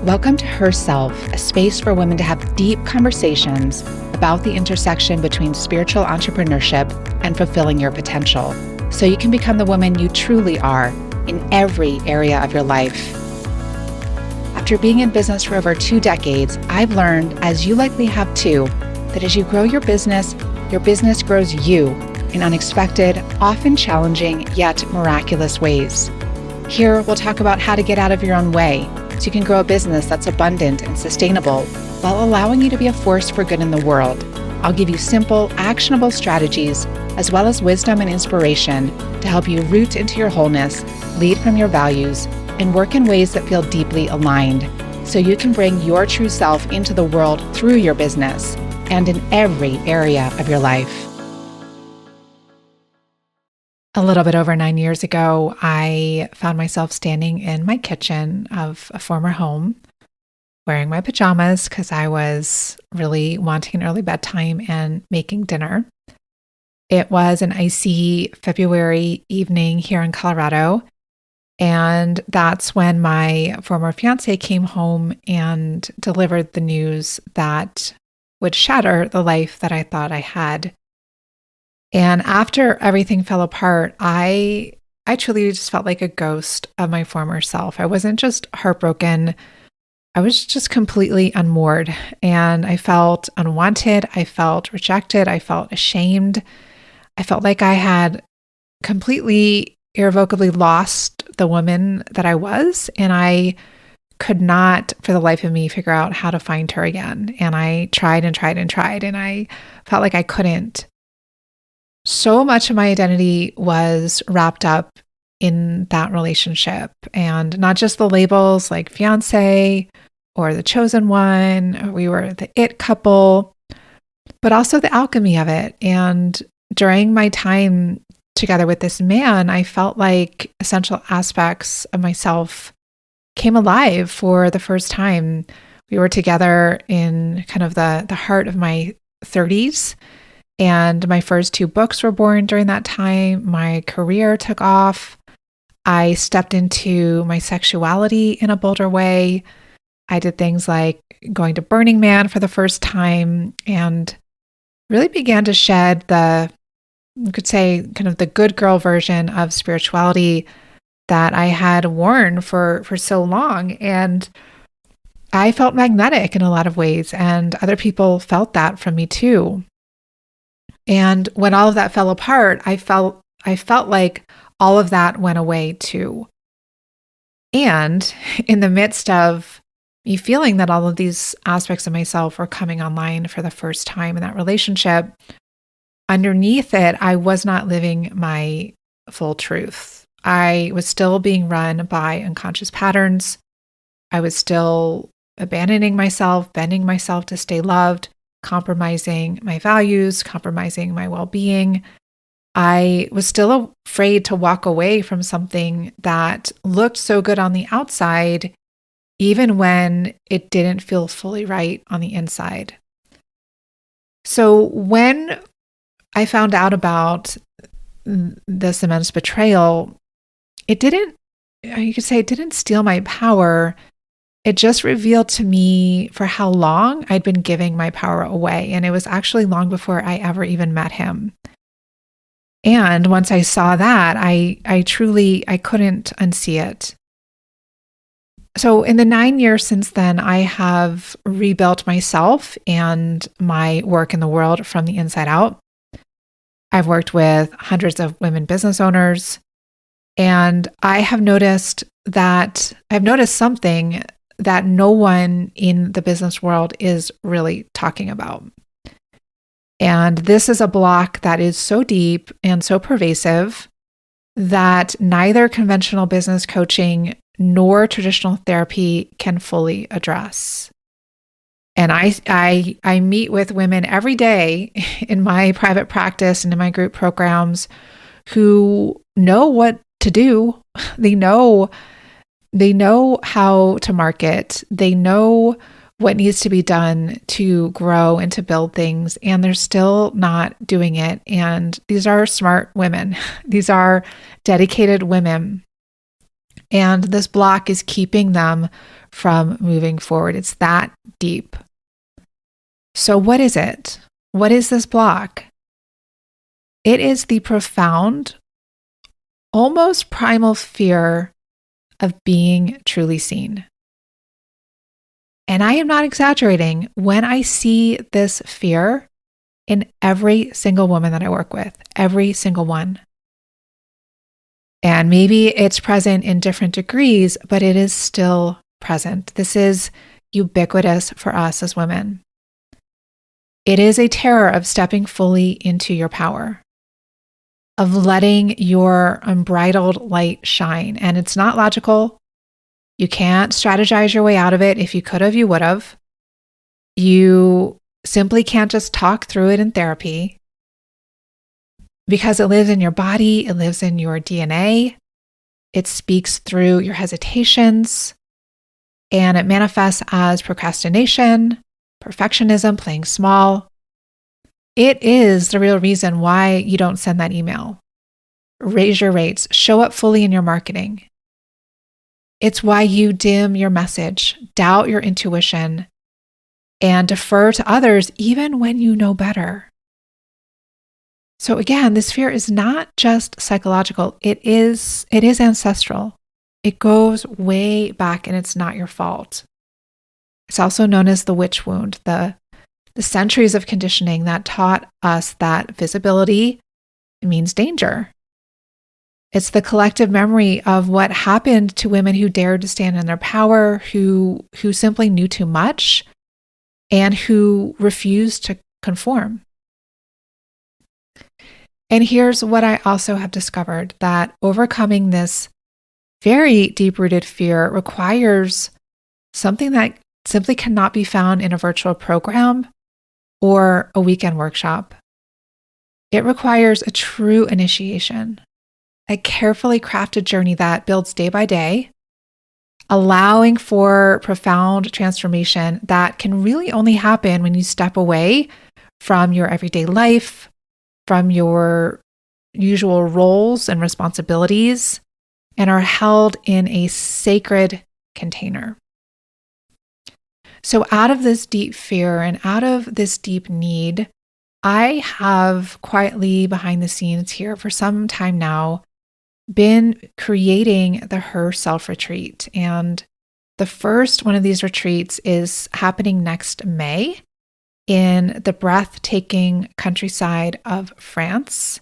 Welcome to Herself, a space for women to have deep conversations about the intersection between spiritual entrepreneurship and fulfilling your potential, so you can become the woman you truly are in every area of your life. After being in business for over 2 decades, I've learned, as you likely have too, that as you grow your business grows you in unexpected, often challenging, yet miraculous ways. Here, we'll talk about how to get out of your own way so you can grow a business that's abundant and sustainable while allowing you to be a force for good in the world. I'll give you simple, actionable strategies as well as wisdom and inspiration to help you root into your wholeness, lead from your values, and work in ways that feel deeply aligned so you can bring your true self into the world through your business and in every area of your life. A little bit over 9 years ago, I found myself standing in my kitchen of a former home, wearing my pajamas because I was really wanting an early bedtime and making dinner. It was an icy February evening here in Colorado, and that's when my former fiance came home and delivered the news that would shatter the life that I thought I had. And after everything fell apart, I truly just felt like a ghost of my former self. I wasn't just heartbroken. I was just completely unmoored, and I felt unwanted. I felt rejected. I felt ashamed. I felt like I had completely irrevocably lost the woman that I was, and I could not for the life of me figure out how to find her again. And I tried and tried and tried, and I felt like I couldn't. So much of my identity was wrapped up in that relationship, and not just the labels like fiance or the chosen one, or we were the it couple, but also the alchemy of it. And during my time together with this man, I felt like essential aspects of myself came alive for the first time. We were together in kind of the heart of my 30s. And my first 2 books were born during that time. My career took off. I stepped into my sexuality in a bolder way. I did things like going to Burning Man for the first time and really began to shed you could say, kind of the good girl version of spirituality that I had worn for so long. And I felt magnetic in a lot of ways, and other people felt that from me too. And when all of that fell apart, I felt like all of that went away too. And in the midst of me feeling that all of these aspects of myself were coming online for the first time in that relationship, underneath it, I was not living my full truth. I was still being run by unconscious patterns. I was still abandoning myself, bending myself to stay loved, compromising my values, compromising my well-being. I was still afraid to walk away from something that looked so good on the outside, even when it didn't feel fully right on the inside. So when I found out about this immense betrayal, it didn't steal my power. It just revealed to me for how long I'd been giving my power away. And it was actually long before I ever even met him. And once I saw that, I couldn't unsee it. So in the 9 years since then, I have rebuilt myself and my work in the world from the inside out. I've worked with hundreds of women business owners, and I have noticed something that no one in the business world is really talking about. And this is a block that is so deep and so pervasive that neither conventional business coaching nor traditional therapy can fully address. And I meet with women every day in my private practice and in my group programs who know what to do. They know how to market. They know what needs to be done to grow and to build things, and they're still not doing it. And these are smart women. These are dedicated women. And this block is keeping them from moving forward. It's that deep. So what is it? What is this block? It is the profound, almost primal fear of being truly seen. And I am not exaggerating when I see this fear in every single woman that I work with, every single one. And maybe it's present in different degrees, but it is still present. This is ubiquitous for us as women. It is a terror of stepping fully into your power, of letting your unbridled light shine. And it's not logical. You can't strategize your way out of it. If you could have, you would have. You simply can't just talk through it in therapy because it lives in your body, it lives in your DNA, it speaks through your hesitations, and it manifests as procrastination, perfectionism, playing small. It is the real reason why you don't send that email. Raise your rates, show up fully in your marketing. It's why you dim your message, doubt your intuition, and defer to others even when you know better. So again, this fear is not just psychological, it is ancestral. It goes way back and it's not your fault. It's also known as the witch wound, the centuries of conditioning that taught us that visibility means danger. It's the collective memory of what happened to women who dared to stand in their power, who simply knew too much, and who refused to conform. And here's what I also have discovered, that overcoming this very deep-rooted fear requires something that simply cannot be found in a virtual program or a weekend workshop. It requires a true initiation, a carefully crafted journey that builds day by day, allowing for profound transformation that can really only happen when you step away from your everyday life, from your usual roles and responsibilities, and are held in a sacred container. So out of this deep fear and out of this deep need, I have quietly behind the scenes here for some time now been creating the Her Self Retreat. And the first one of these retreats is happening next May in the breathtaking countryside of France.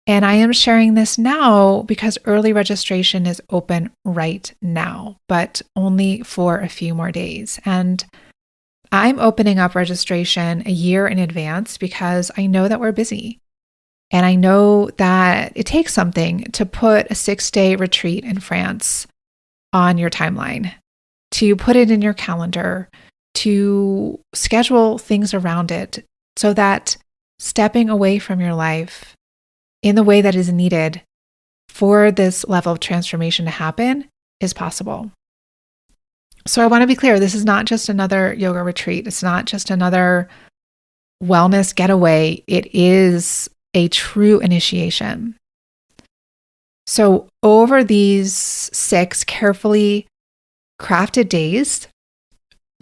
And I am sharing this now because early registration is open right now, but only for a few more days. And I'm opening up registration a year in advance because I know that we're busy. And I know that it takes something to put a 6-day retreat in France on your timeline, to put it in your calendar, to schedule things around it so that stepping away from your life in the way that is needed for this level of transformation to happen is possible. So I want to be clear, this is not just another yoga retreat. It's not just another wellness getaway. It is a true initiation. So over these 6 carefully crafted days,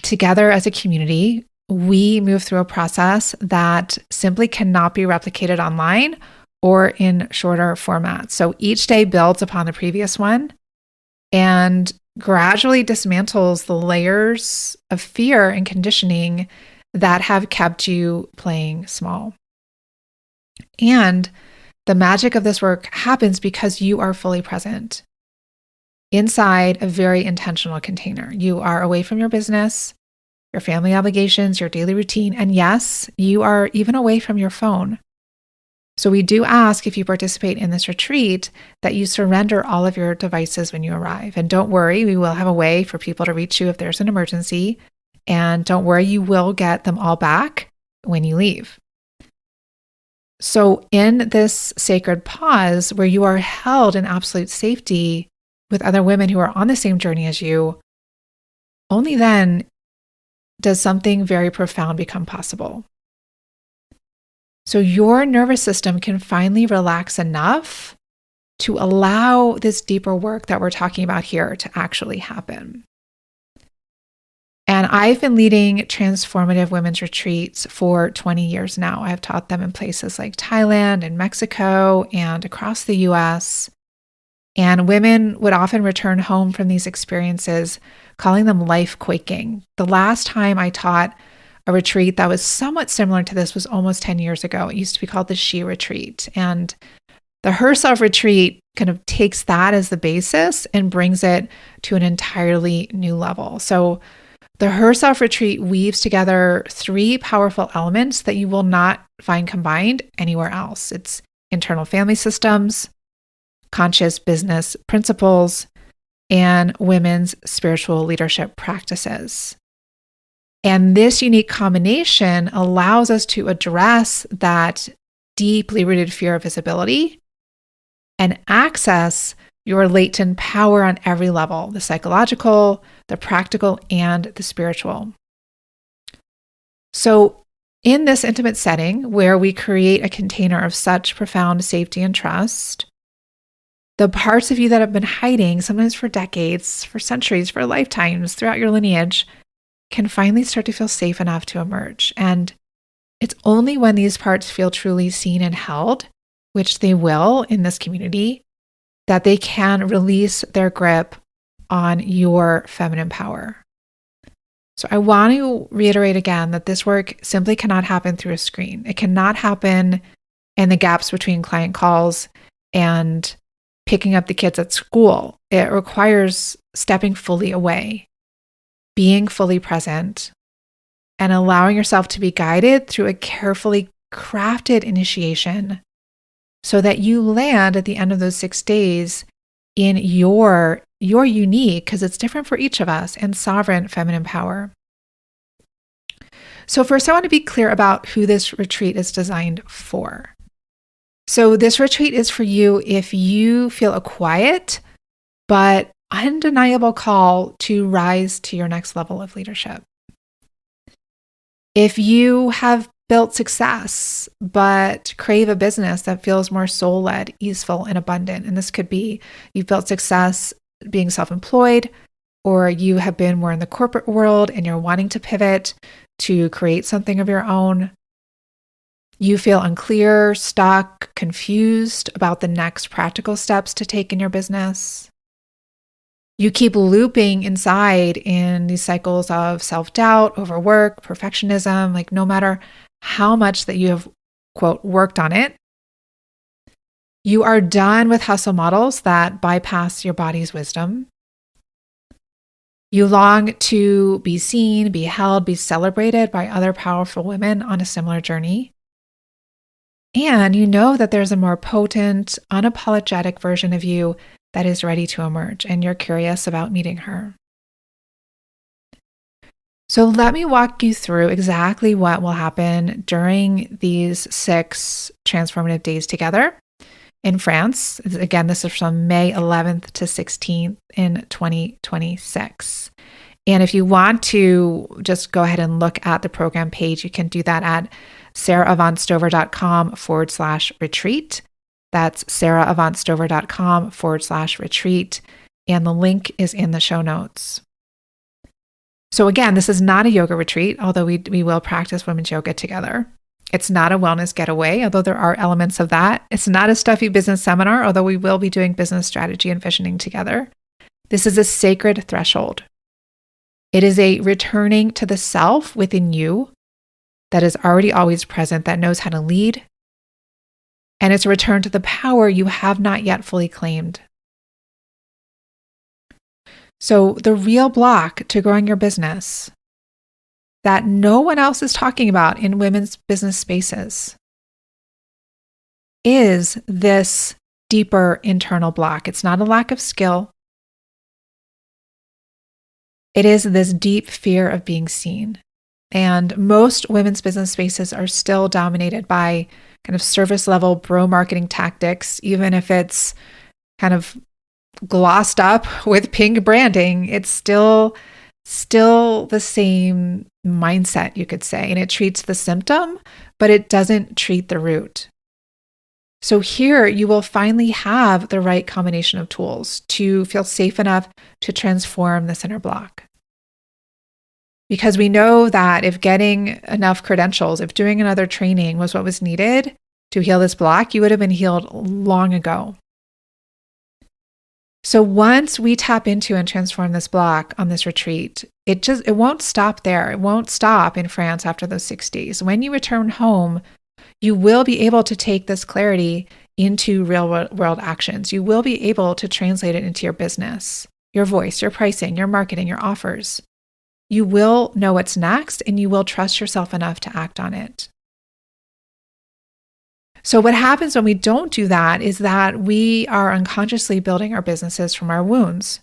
together as a community, we move through a process that simply cannot be replicated online or in shorter formats. So each day builds upon the previous one and gradually dismantles the layers of fear and conditioning that have kept you playing small. And the magic of this work happens because you are fully present inside a very intentional container. You are away from your business, your family obligations, your daily routine, and yes, you are even away from your phone. So we do ask, if you participate in this retreat, that you surrender all of your devices when you arrive. And don't worry, we will have a way for people to reach you if there's an emergency. And don't worry, you will get them all back when you leave. So in this sacred pause where you are held in absolute safety with other women who are on the same journey as you, only then does something very profound become possible. So your nervous system can finally relax enough to allow this deeper work that we're talking about here to actually happen. And I've been leading transformative women's retreats for 20 years now. I've taught them in places like Thailand and Mexico and across the US. And women would often return home from these experiences, calling them life quaking. The last time I taught a retreat that was somewhat similar to this was almost 10 years ago. It used to be called the She Retreat. And the Herself Retreat kind of takes that as the basis and brings it to an entirely new level. So the Herself Retreat weaves together three powerful elements that you will not find combined anywhere else. It's internal family systems, conscious business principles, and women's spiritual leadership practices. And this unique combination allows us to address that deeply rooted fear of visibility and access your latent power on every level, the psychological, the practical, and the spiritual. So in this intimate setting where we create a container of such profound safety and trust, the parts of you that have been hiding, sometimes for decades, for centuries, for lifetimes, throughout your lineage, can finally start to feel safe enough to emerge. And it's only when these parts feel truly seen and held, which they will in this community, that they can release their grip on your feminine power. So I want to reiterate again that this work simply cannot happen through a screen. It cannot happen in the gaps between client calls and picking up the kids at school. It requires stepping fully away, being fully present, and allowing yourself to be guided through a carefully crafted initiation so that you land at the end of those 6 days in your unique, because it's different for each of us, and sovereign feminine power. So first, I want to be clear about who this retreat is designed for. So this retreat is for you if you feel a quiet but undeniable call to rise to your next level of leadership. If you have built success, but crave a business that feels more soul-led, easeful, and abundant. And this could be you've built success being self-employed, or you have been more in the corporate world and you're wanting to pivot to create something of your own. You feel unclear, stuck, confused about the next practical steps to take in your business. You keep looping inside in these cycles of self-doubt, overwork, perfectionism, like no matter how much that you have, quote, worked on it, you are done with hustle models that bypass your body's wisdom. You long to be seen, be held, be celebrated by other powerful women on a similar journey. And you know that there's a more potent, unapologetic version of you that is ready to emerge, and you're curious about meeting her. So let me walk you through exactly what will happen during these 6 transformative days together in France. Again, this is from May 11th to 16th in 2026. And if you want to just go ahead and look at the program page, you can do that at sarahavaughnstover.com/retreat. That's sarahavaughnstover.com/retreat. And the link is in the show notes. So again, this is not a yoga retreat, although we will practice women's yoga together. It's not a wellness getaway, although there are elements of that. It's not a stuffy business seminar, although we will be doing business strategy and visioning together. This is a sacred threshold. It is a returning to the self within you that is already always present, that knows how to lead. And it's a return to the power you have not yet fully claimed. So the real block to growing your business that no one else is talking about in women's business spaces is this deeper internal block. It's not a lack of skill. It is this deep fear of being seen. And most women's business spaces are still dominated by kind of service level bro marketing tactics, even if it's kind of glossed up with pink branding. It's still the same mindset, you could say, and it treats the symptom, but it doesn't treat the root. So here you will finally have the right combination of tools to feel safe enough to transform this inner block. because we know that if getting enough credentials, if doing another training was what was needed to heal this block, you would have been healed long ago. So once we tap into and transform this block on this retreat, it won't stop there. It won't stop in France after those 6 days. When you return home, you will be able to take this clarity into real world actions. You will be able to translate it into your business, your voice, your pricing, your marketing, your offers. You will know what's next, and you will trust yourself enough to act on it. So what happens when we don't do that is that we are unconsciously building our businesses from our wounds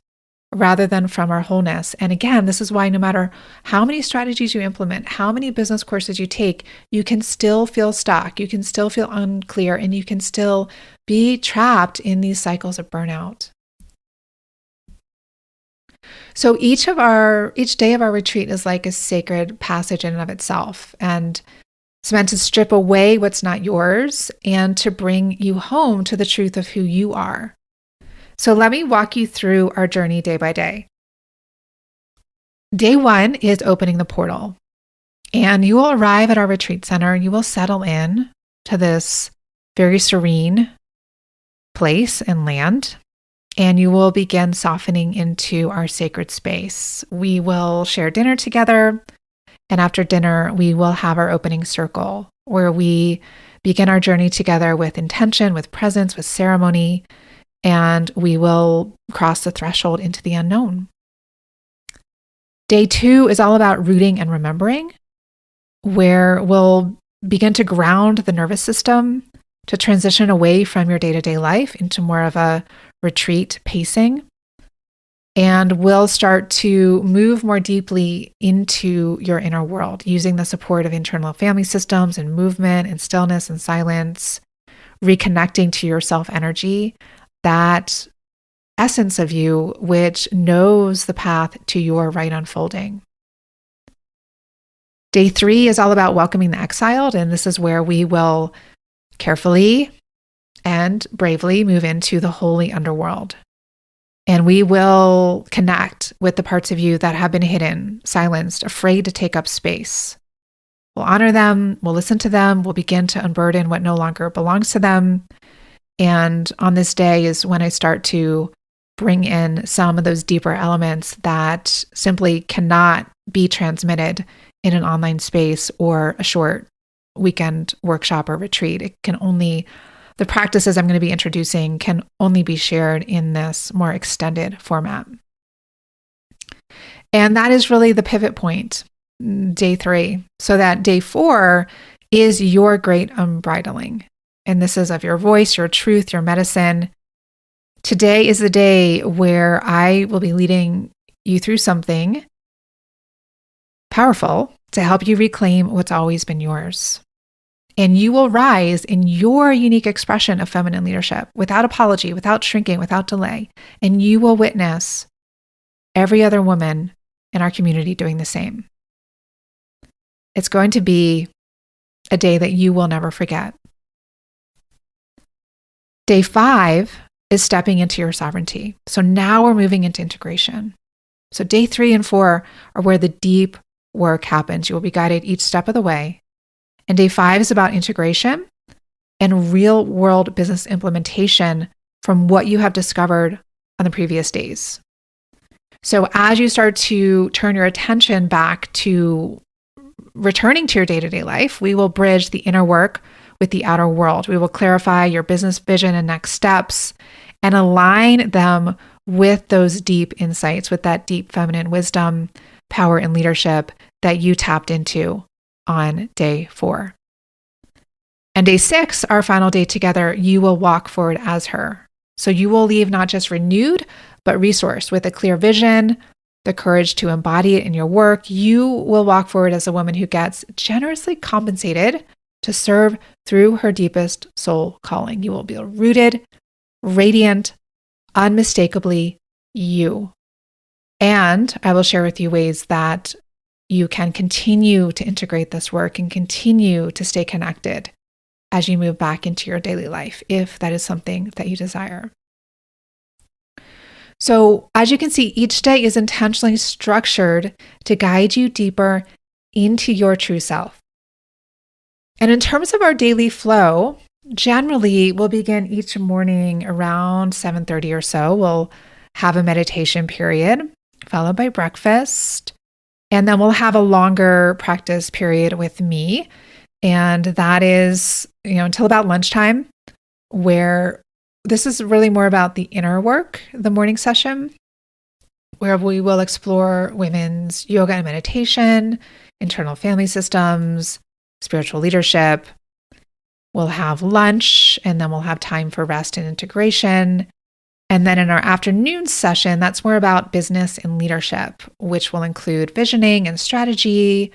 rather than from our wholeness. And again, this is why no matter how many strategies you implement, how many business courses you take, you can still feel stuck, you can still feel unclear, and you can still be trapped in these cycles of burnout. So each day of our retreat is like a sacred passage in and of itself. And it's meant to strip away what's not yours and to bring you home to the truth of who you are. So let me walk you through our journey day by day. Day 1 is opening the portal. And you will arrive at our retreat center. You will settle in to this very serene place and land. And you will begin softening into our sacred space. We will share dinner together. And after dinner, we will have our opening circle where we begin our journey together with intention, with presence, with ceremony, and we will cross the threshold into the unknown. Day 2 is all about rooting and remembering, where we'll begin to ground the nervous system to transition away from your day-to-day life into more of a retreat pacing. And we'll start to move more deeply into your inner world using the support of internal family systems and movement and stillness and silence, reconnecting to your self energy, that essence of you which knows the path to your right unfolding. Day 3 is all about welcoming the exiled, and this is where we will carefully and bravely move into the holy underworld. And we will connect with the parts of you that have been hidden, silenced, afraid to take up space. We'll honor them, we'll listen to them, we'll begin to unburden what no longer belongs to them. And on this day is when I start to bring in some of those deeper elements that simply cannot be transmitted in an online space or a short weekend workshop or retreat. The practices I'm going to be introducing can only be shared in this more extended format. And that is really the pivot point, day 3. So that day 4 is your great unbridling. And this is of your voice, your truth, your medicine. Today is the day where I will be leading you through something powerful to help you reclaim what's always been yours. And you will rise in your unique expression of feminine leadership without apology, without shrinking, without delay. And you will witness every other woman in our community doing the same. It's going to be a day that you will never forget. Day 5 is stepping into your sovereignty. So now we're moving into integration. So day 3 and 4 are where the deep work happens. You will be guided each step of the way. And day 5 is about integration and real world business implementation from what you have discovered on the previous days. So as you start to turn your attention back to returning to your day-to-day life, we will bridge the inner work with the outer world. We will clarify your business vision and next steps and align them with those deep insights, with that deep feminine wisdom, power, and leadership that you tapped into on day 4. And day 6, our final day together, you will walk forward as her. So you will leave not just renewed, but resourced with a clear vision, the courage to embody it in your work. You will walk forward as a woman who gets generously compensated to serve through her deepest soul calling. You will be rooted, radiant, unmistakably you. And I will share with you ways that you can continue to integrate this work and continue to stay connected as you move back into your daily life, if that is something that you desire. So, as you can see, each day is intentionally structured to guide you deeper into your true self. And in terms of our daily flow, generally we'll begin each morning around 7:30 or so. We'll have a meditation period followed by breakfast, and then we'll have a longer practice period with me. And that is, until about lunchtime, where this is really more about the inner work, the morning session, where we will explore women's yoga and meditation, internal family systems, spiritual leadership. We'll have lunch, and then we'll have time for rest and integration. And then in our afternoon session, that's more about business and leadership, which will include visioning and strategy,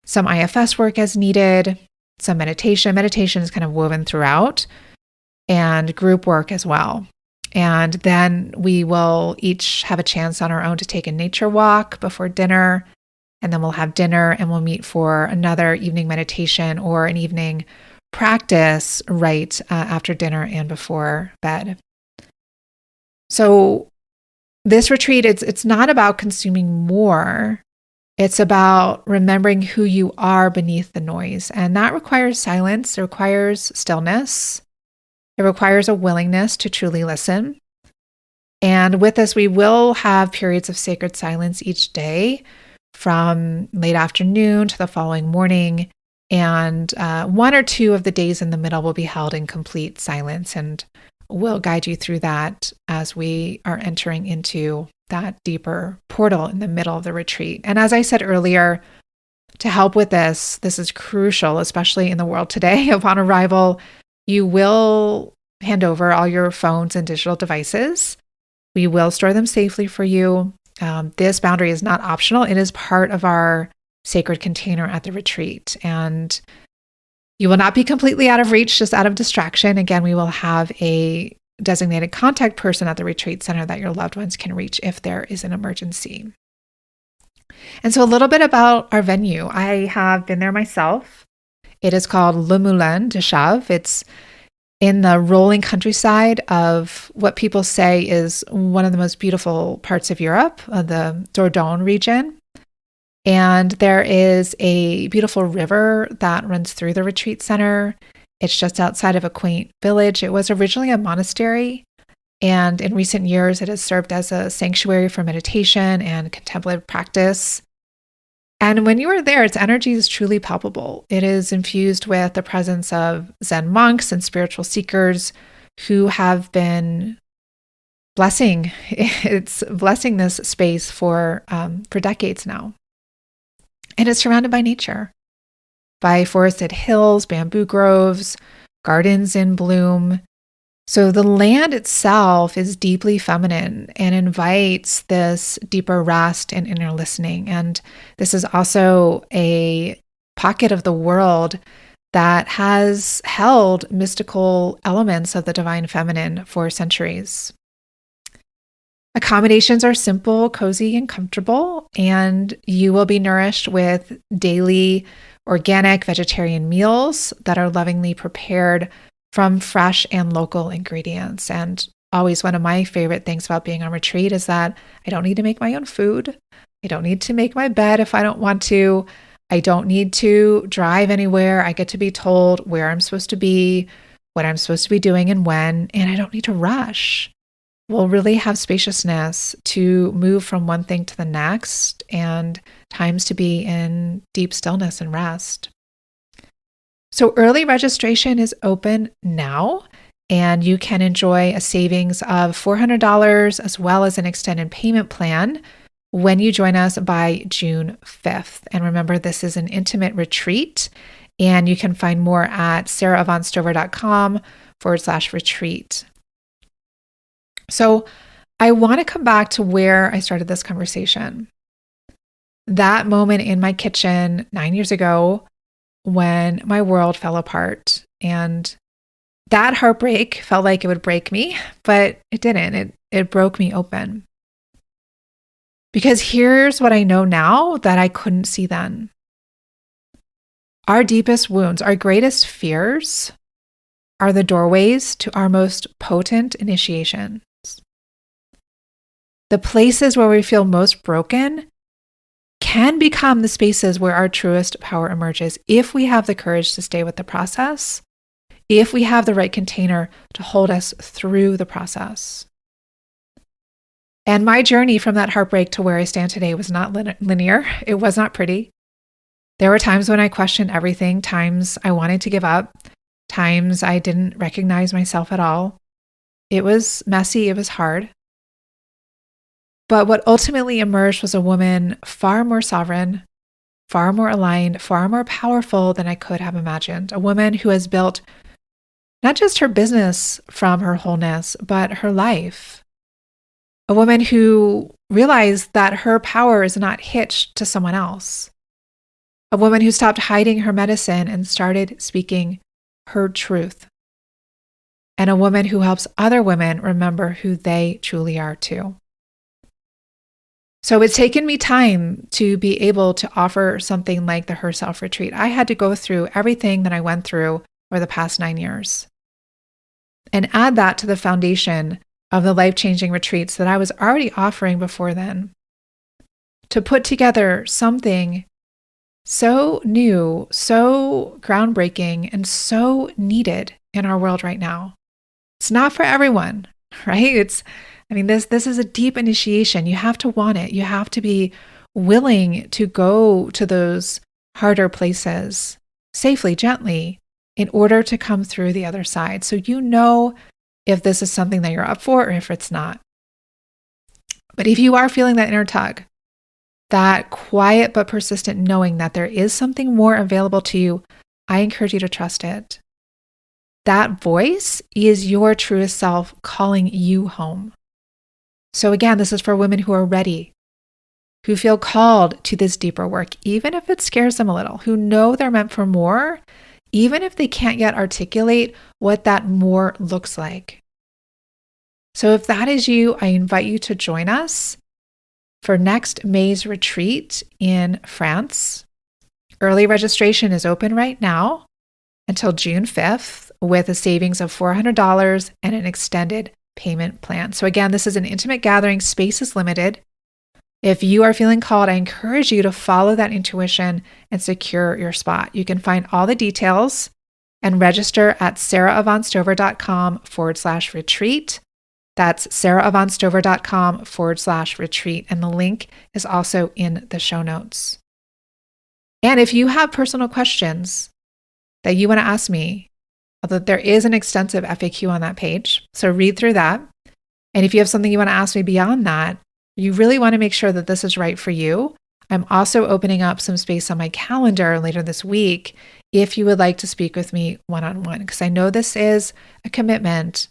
some IFS work as needed, some meditation. Meditation is kind of woven throughout, and group work as well. And then we will each have a chance on our own to take a nature walk before dinner. And then we'll have dinner, and we'll meet for another evening meditation or an evening practice right after dinner and before bed. So this retreat, it's not about consuming more. It's about remembering who you are beneath the noise. And that requires silence. It requires stillness. It requires a willingness to truly listen. And with this, we will have periods of sacred silence each day from late afternoon to the following morning. And one or two of the days in the middle will be held in complete silence. And we'll guide you through that as we are entering into that deeper portal in the middle of the retreat. And as I said earlier, to help with this is crucial, especially in the world today. Upon arrival, you will hand over all your phones and digital devices. We will store them safely for you. This boundary is not optional. It is part of our sacred container at the retreat. And you will not be completely out of reach, just out of distraction. Again, we will have a designated contact person at the retreat center that your loved ones can reach if there is an emergency. And so a little bit about our venue. I have been there myself. It is called Le Moulin de Chave. It's in the rolling countryside of what people say is one of the most beautiful parts of Europe, the Dordogne region. And there is a beautiful river that runs through the retreat center. It's just outside of a quaint village. It was originally a monastery, and in recent years, it has served as a sanctuary for meditation and contemplative practice. And when you are there, its energy is truly palpable. It is infused with the presence of Zen monks and spiritual seekers who have been blessing this space for decades now. And it's surrounded by nature, by forested hills, bamboo groves, gardens in bloom. So the land itself is deeply feminine and invites this deeper rest and inner listening. And this is also a pocket of the world that has held mystical elements of the divine feminine for centuries. Accommodations are simple, cozy, and comfortable, and you will be nourished with daily organic vegetarian meals that are lovingly prepared from fresh and local ingredients. And always one of my favorite things about being on retreat is that I don't need to make my own food. I don't need to make my bed if I don't want to. I don't need to drive anywhere. I get to be told where I'm supposed to be, what I'm supposed to be doing and when, and I don't need to rush. We'll really have spaciousness to move from one thing to the next and times to be in deep stillness and rest. So early registration is open now, and you can enjoy a savings of $400 as well as an extended payment plan when you join us by June 5th. And remember, this is an intimate retreat, and you can find more at sarahvonstover.com/retreat. So I want to come back to where I started this conversation. That moment in my kitchen 9 years ago when my world fell apart, and that heartbreak felt like it would break me, but it didn't. It broke me open. Because here's what I know now that I couldn't see then. Our deepest wounds, our greatest fears are the doorways to our most potent initiations. The places where we feel most broken can become the spaces where our truest power emerges if we have the courage to stay with the process, if we have the right container to hold us through the process. And my journey from that heartbreak to where I stand today was not linear. It was not pretty. There were times when I questioned everything, times I wanted to give up, times I didn't recognize myself at all. It was messy, it was hard. But what ultimately emerged was a woman far more sovereign, far more aligned, far more powerful than I could have imagined. A woman who has built not just her business from her wholeness, but her life. A woman who realized that her power is not hitched to someone else. A woman who stopped hiding her medicine and started speaking her truth. And a woman who helps other women remember who they truly are too. So it's taken me time to be able to offer something like the Her Self Retreat. I had to go through everything that I went through over the past 9 years and add that to the foundation of the life-changing retreats that I was already offering before then, to put together something so new, so groundbreaking, and so needed in our world right now. It's not for everyone, right? This is a deep initiation. You have to want it. You have to be willing to go to those harder places safely, gently, in order to come through the other side. So you know if this is something that you're up for or if it's not. But if you are feeling that inner tug, that quiet but persistent knowing that there is something more available to you, I encourage you to trust it. That voice is your truest self calling you home. So again, this is for women who are ready, who feel called to this deeper work, even if it scares them a little, who know they're meant for more, even if they can't yet articulate what that more looks like. So if that is you, I invite you to join us for next May's retreat in France. Early registration is open right now until June 5th with a savings of $400 and an extended payment plan. So again, this is an intimate gathering. Space is limited. If you are feeling called, I encourage you to follow that intuition and secure your spot. You can find all the details and register at sarahavaughnstover.com/retreat. That's sarahavaughnstover.com/retreat. And the link is also in the show notes. And if you have personal questions that you want to ask me, although there is an extensive FAQ on that page, so read through that. And if you have something you want to ask me beyond that, you really want to make sure that this is right for you. I'm also opening up some space on my calendar later this week if you would like to speak with me one-on-one, because I know this is a commitment.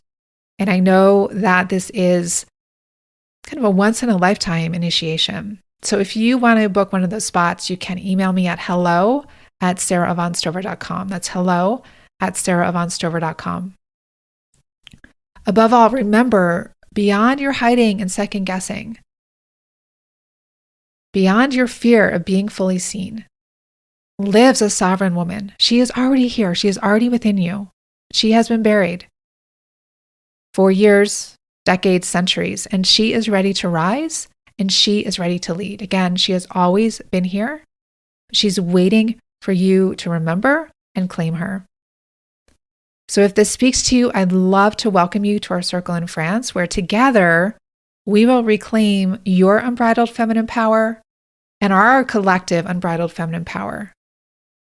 And I know that this is kind of a once-in-a-lifetime initiation. So if you want to book one of those spots, you can email me at hello@sarahavaughnstover.com. That's hello@sarahavaughnstover.com. Above all, remember, beyond your hiding and second guessing, beyond your fear of being fully seen, lives a sovereign woman. She is already here. She is already within you. She has been buried for years, decades, centuries, and she is ready to rise and she is ready to lead. Again, she has always been here. She's waiting for you to remember and claim her. So if this speaks to you, I'd love to welcome you to our circle in France, where together we will reclaim your unbridled feminine power and our collective unbridled feminine power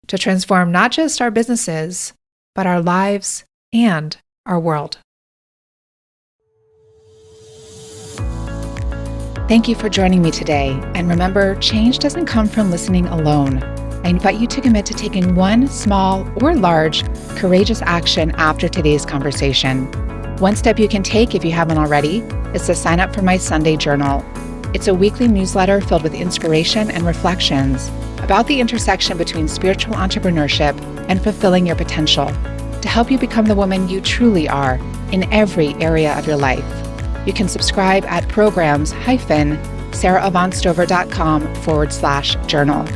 to transform not just our businesses, but our lives and our world. Thank you for joining me today. And remember, change doesn't come from listening alone. I invite you to commit to taking one small or large courageous action after today's conversation. One step you can take, if you haven't already, is to sign up for my Sunday journal. It's a weekly newsletter filled with inspiration and reflections about the intersection between spiritual entrepreneurship and fulfilling your potential to help you become the woman you truly are in every area of your life. You can subscribe at programs-sarahavaughnstover.com/journal.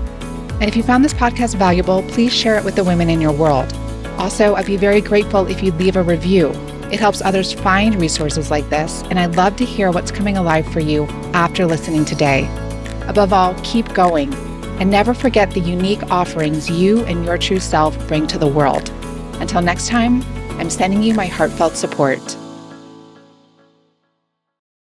And if you found this podcast valuable, please share it with the women in your world. Also, I'd be very grateful if you'd leave a review. It helps others find resources like this, and I'd love to hear what's coming alive for you after listening today. Above all, keep going, and never forget the unique offerings you and your true self bring to the world. Until next time, I'm sending you my heartfelt support.